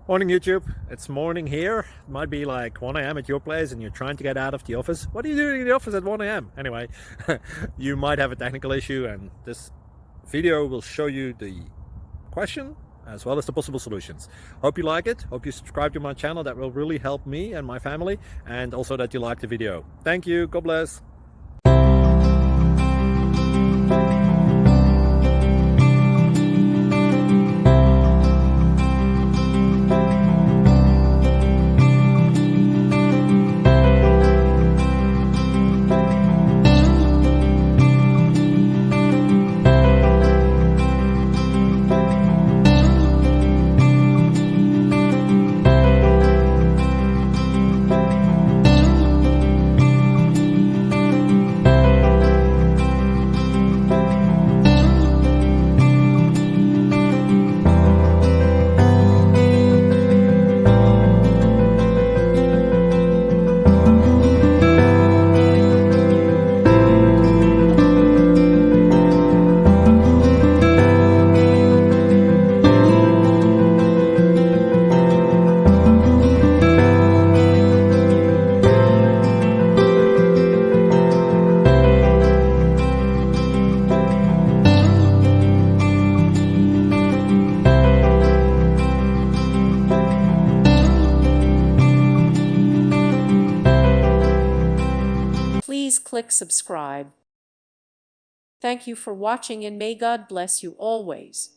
Morning YouTube, it's morning here. It might be like 1 a.m. at your place and you're trying to get out of the office. What are you doing in the office at 1 a.m.? Anyway, you might have a technical issue and this video will show you the question as well as the possible solutions. Hope you like it, hope you subscribe to my channel. That will really help me and my family, and also that you like the video. Thank you, God bless. Please click subscribe. Thank you for watching and may God bless you always.